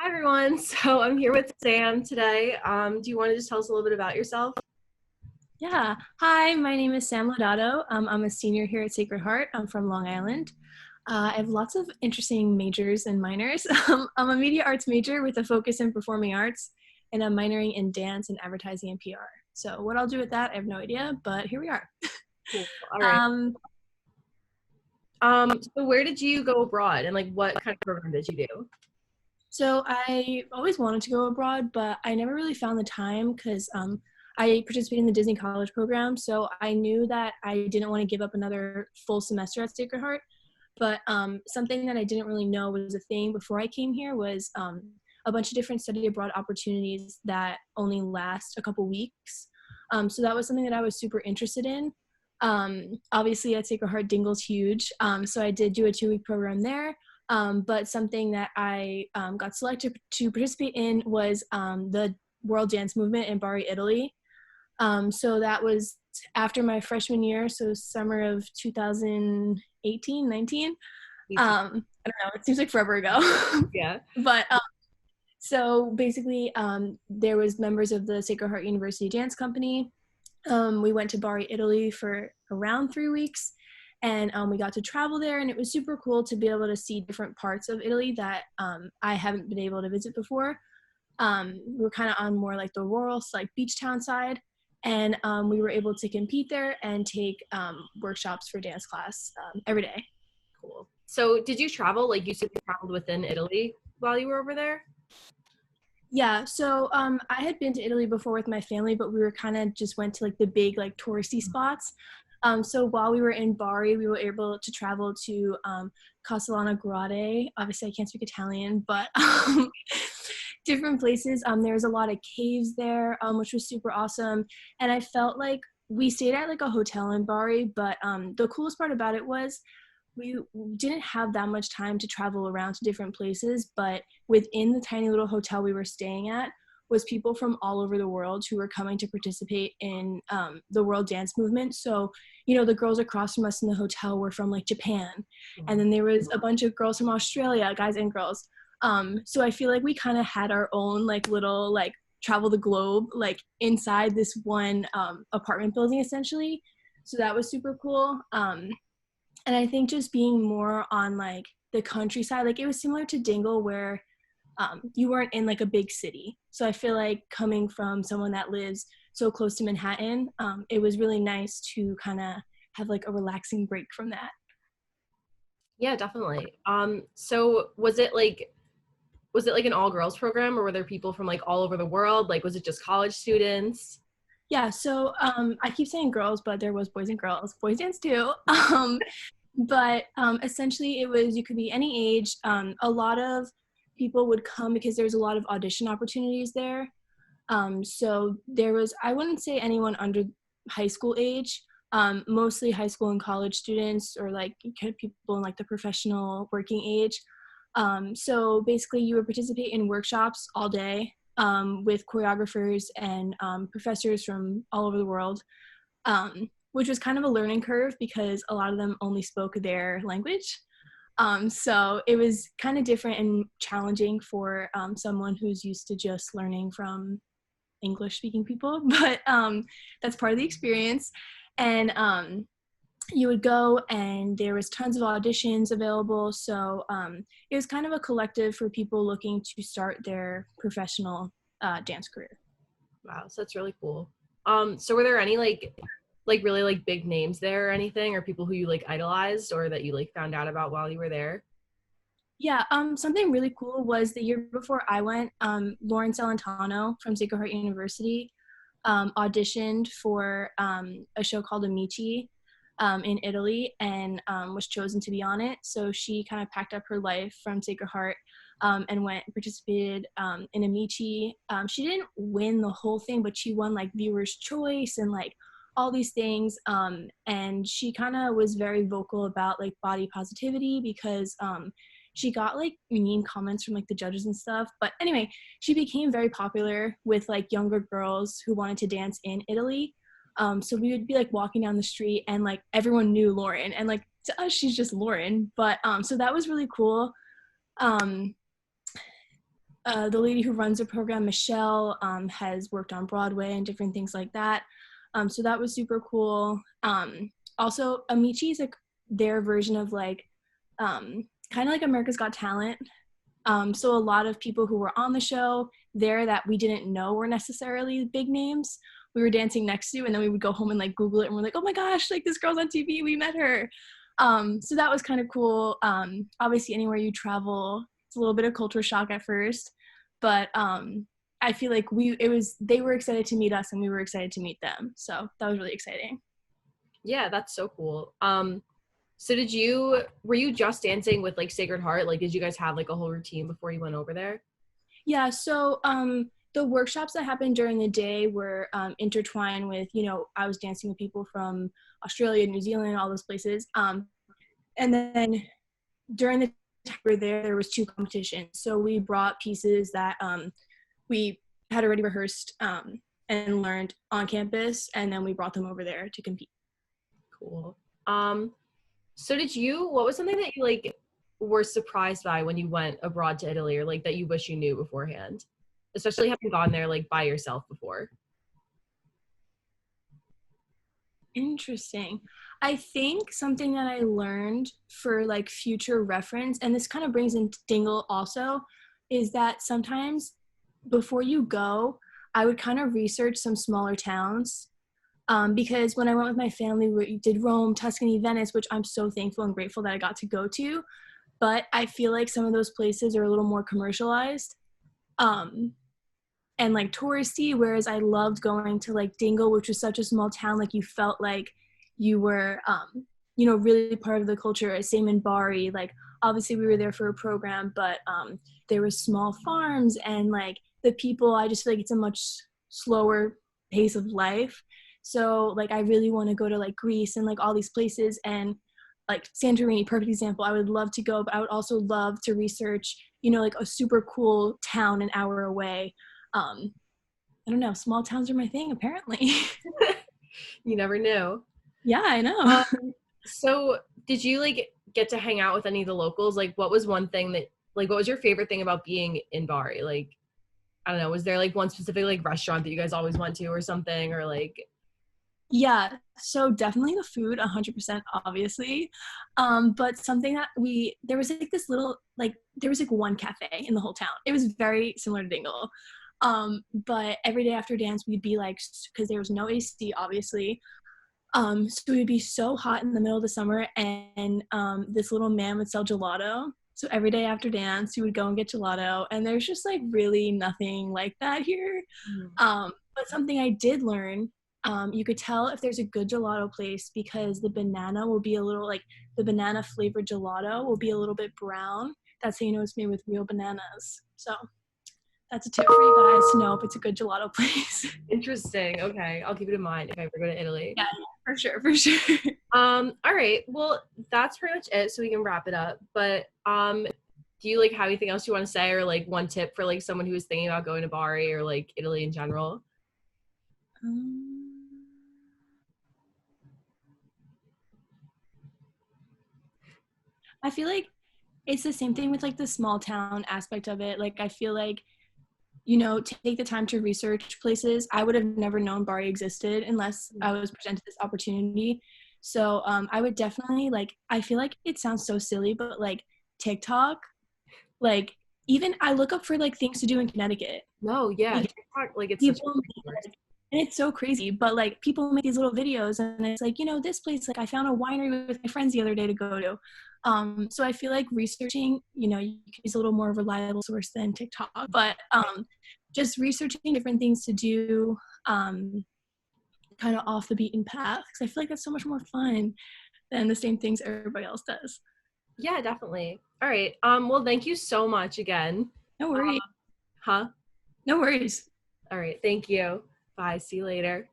Hi everyone. So I'm here with Sam today. Do you want to just tell us a little bit about yourself? Yeah. Hi, my name is Sam Lodato. I'm a senior here at Sacred Heart. I'm from Long Island. I have lots of interesting majors and minors. I'm a media arts major with a focus in performing arts, and I'm minoring in dance and advertising and PR. So what I'll do with that, I have no idea, but here we are. Cool. All right. Um, So where did you go abroad and like what kind of program did you do? so I always wanted to go abroad, but I never really found the time because I participated in the Disney College program. So I knew that I didn't want to give up another full semester at Sacred Heart. But something that I didn't really know was a thing before I came here was a bunch of different study abroad opportunities that only last a couple weeks. So that was something that I was super interested in. Obviously, at Sacred Heart, Dingle's huge. So I did do a 2-week program there. But something that I got selected to participate in was the World Dance Movement in Bari, Italy. So that was after my freshman year, so summer of 2018, 19. I don't know, it seems like forever ago. Yeah. But so basically, there was members of the Sacred Heart University Dance Company. We went to Bari, Italy for around 3 weeks, and we got to travel there, and it was super cool to be able to see different parts of Italy that I haven't been able to visit before. We were kind of on more like the rural, like beach town side, and we were able to compete there and take workshops for dance class every day. Cool. So did you travel? Like you said you traveled within Italy while you were over there? Yeah, so I had been to Italy before with my family, but we were kind of just went to like the big like touristy spots. So while we were in Bari, we were able to travel to Castellana Grade. Obviously, I can't speak Italian, but different places. There was a lot of caves there, which was super awesome. And I felt like we stayed at like a hotel in Bari, but the coolest part about it was we didn't have that much time to travel around to different places, but within the tiny little hotel we were staying at was people from all over the world who were coming to participate in the world dance movement. So, the girls across from us in the hotel were from like Japan. And then there was a bunch of girls from Australia, guys and girls. So I feel like we kind of had our own like little like travel the globe like inside this one apartment building essentially. So that was super cool. And I think just being more on like the countryside, like it was similar to Dingle where you weren't in like a big city. So I feel like coming from someone that lives so close to Manhattan, it was really nice to kind of have like a relaxing break from that. Yeah, definitely. So was it like an all girls program or were there people from like all over the world? Like was it just college students? Yeah, so I keep saying girls, but there was boys and girls. Boys dance too. But essentially, it was you could be any age. A lot of people would come because there's a lot of audition opportunities there. So there was, I wouldn't say anyone under high school age, mostly high school and college students or like kind of people in like the professional working age. So basically you would participate in workshops all day with choreographers and professors from all over the world, which was kind of a learning curve because a lot of them only spoke their language. So it was kind of different and challenging for someone who's used to just learning from English speaking people, but that's part of the experience. And you would go and there was tons of auditions available. So it was kind of a collective for people looking to start their professional dance career. Wow, so that's really cool. So were there any like really like big names there or anything or people who you like idolized or that you like found out about while you were there? Yeah, something really cool was the year before I went, Lauren Celentano from Sacred Heart University auditioned for a show called Amici in Italy and was chosen to be on it. So she kind of packed up her life from Sacred Heart and went and participated in Amici. She didn't win the whole thing, but she won like viewer's choice and like all these things. And she kind of was very vocal about like body positivity because she got like mean comments from like the judges and stuff. But anyway, she became very popular with like younger girls who wanted to dance in Italy. So we would be like walking down the street and like everyone knew Lauren and like to us she's just Lauren. But so that was really cool. Um, The lady who runs the program, Michelle, has worked on Broadway and different things like that. So that was super cool. Also, Amici is like their version of like kind of like America's Got Talent. So a lot of people who were on the show there that we didn't know were necessarily big names, we were dancing next to, and then we would go home and like Google it, and we're like, oh my gosh, like this girl's on TV, we met her. So that was kind of cool. Obviously, anywhere you travel, it's a little bit of culture shock at first, but I feel like they were excited to meet us, and we were excited to meet them. So that was really exciting. Yeah, that's so cool. So were you just dancing with like Sacred Heart? Like, did you guys have like a whole routine before you went over there? Yeah, so the workshops that happened during the day were intertwined with, I was dancing with people from Australia, New Zealand, all those places. And then during the time we were there, there was two competitions. So we brought pieces that we had already rehearsed and learned on campus, and then we brought them over there to compete. Cool. So what was something that you like were surprised by when you went abroad to Italy, or like that you wish you knew beforehand? Especially having gone there like by yourself before. Interesting. I think something that I learned for like future reference, and this kind of brings in Dingle also, is that sometimes before you go, I would kind of research some smaller towns. Because when I went with my family, we did Rome, Tuscany, Venice, which I'm so thankful and grateful that I got to go to. But I feel like some of those places are a little more commercialized. And like touristy, whereas I loved going to like Dingle, which was such a small town. Like you felt like you were really part of the culture. Same in Bari. Like obviously we were there for a program, but there was small farms, and like the people, I just feel like it's a much slower pace of life. So like I really want to go to like Greece and like all these places, and like Santorini, perfect example. I would love to go, but I would also love to research, like a super cool town an hour away. I don't know, small towns are my thing apparently. You never knew. Yeah, I know. So did you like get to hang out with any of the locals? Like what was one thing that like what was your favorite thing about being in Bari? Like I don't know, was there like one specific like restaurant that you guys always went to or something, or like Yeah, so definitely the food, 100%, obviously. But something that there was like this little, like, there was like one cafe in the whole town. It was very similar to Dingle. But every day after dance, we'd be like, because there was no AC, obviously. So we'd be so hot in the middle of the summer, and this little man would sell gelato. So every day after dance, we would go and get gelato, and there's just like really nothing like that here. But something I did learn, you could tell if there's a good gelato place because the banana will be a little like the banana flavored gelato will be a little bit brown. That's how you know it's made with real bananas. So that's a tip for you guys to know if it's a good gelato place. interesting. Okay, I'll keep it in mind if I ever go to Italy. Yeah, for sure, for sure. All right. Well, that's pretty much it. So we can wrap it up. But do you like have anything else you want to say, or like one tip for like someone who is thinking about going to Bari or like Italy in general? I feel like it's the same thing with like the small town aspect of it. Like I feel like, take the time to research places. I would have never known Bari existed unless I was presented this opportunity. So I would definitely like, I feel like it sounds so silly, but like TikTok, like even I look up for like things to do in Connecticut. No, yeah. Because TikTok, like it's such people a and it's so crazy, but like people make these little videos, and it's like, this place, like I found a winery with my friends the other day to go to. So I feel like researching, you can use a little more reliable source than TikTok, but just researching different things to do, kind of off the beaten path, because I feel like that's so much more fun than the same things everybody else does. Yeah, definitely. All right. Well, thank you so much again. No worries. Huh? No worries. All right. Thank you. Bye. See you later.